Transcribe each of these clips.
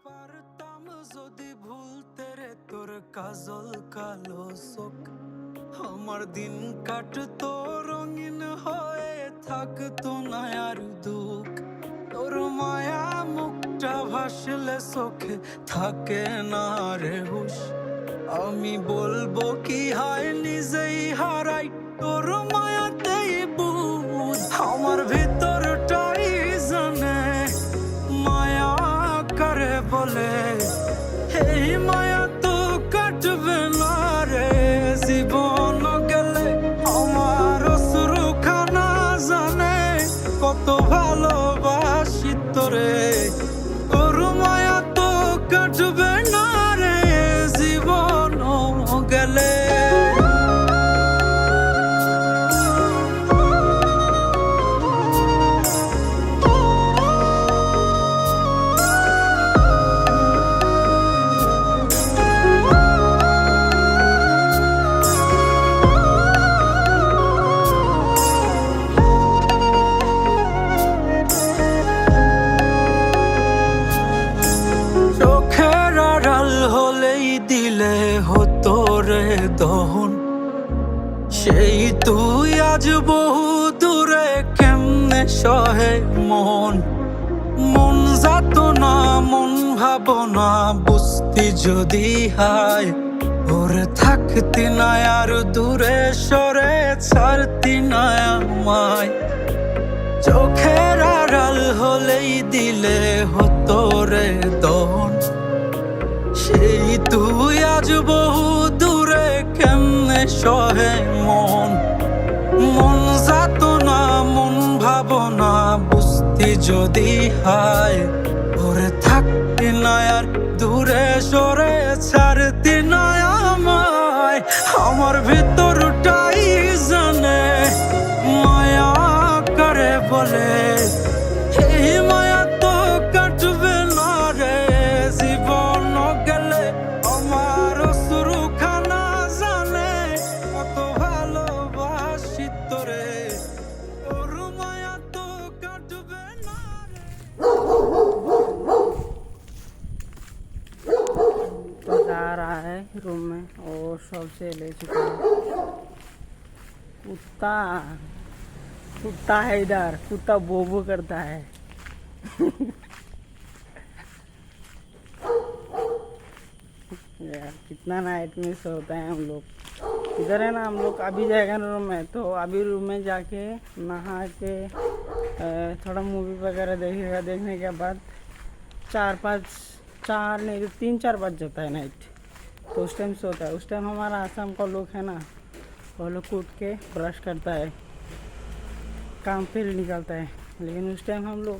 পারতাম যদি ভুলতে রে তোর কাজল কালো চোখ, আমার দিন কাটতো রঙিন হয়ে, থাকতো না আর দুঃখ। তোর মায়া মুখটা ভাসলে চোখে থাকে না রে হুশ। আমি বলবো কি হয় নিজেই হারাই তোর মায়াতেই বুঝ। আমার ভিতরটাই জানে মায়া করে বলে, এই মায়া তো কাটবে না রে জীবন গেলে। আমার অশ্রুখানা জানে কত ভালোবাসি তোরে, তোর মায়া তো কাটবে না রে জীবন গেলে। চোখের আড়াল হলেই দিলে হতো রে দহন, সেই তুই আজ বহু দূরে কেমনে সহে মন। মন যাত না মন ভাবনা বুঝতি যদি হায়, ওরে থাকতি না আর দূরে সরে ছাড়তি না আমায়। চোখের আড়াল হলেই দিলে হতো রে দহন, সেই তুই আজ বহু দূরে কেমনে সহে মন। মন যাত না মন ভাবনা বুঝতি যদি হায়, ওরে থাকতি না আর দূরে সরে ছাড়তি না আমায়। আমার ভিতরটাই জানে মায়া করে বলে, এই মায়া তো কাটবে না রে জীবন গেলে। আমার অশ্রুখানা জানে কত ভালোবাসি তোরে, তোর মায়া তো কাটবে না রে। तो जा रहा है रूम में और सबसे ले चुका है। कुत्ता कुत्ता है इधर, कुत्ता बोबो करता है। यार कितना नाइट में सोता है हम लोग। इधर है ना, हम लोग अभी जाएगा रूम में, तो अभी रूम में जाके नहा के थोड़ा मूवी वगैरह देखेगा। देखने के बाद 4 नहीं तो 3-4 बज जाता है नाइट, तो उस टाइम सोता है। उस टाइम हमारा आसाम का लोग है ना, वो लोग कूद के ब्रश करता है, काम पे निकलता है। लेकिन उस टाइम हम लोग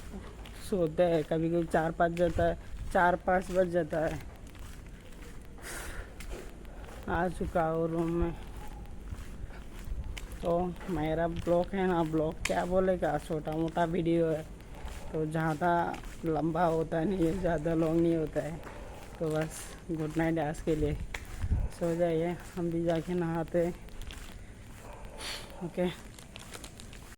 सोते हैं, कभी कभी 4-5 जाता है, 4-5 बज जाता है। आ चुका हूँ रूम में। तो मेरा ब्लॉग है ना, ब्लॉग क्या बोलेगा, छोटा मोटा वीडियो है, तो ज़्यादा लंबा होता नहीं है, ज़्यादा लॉन्ग नहीं होता है। तो बस गुड नाइट आज के लिए, सो जाइए, हम भी जाके नहाते। ओके।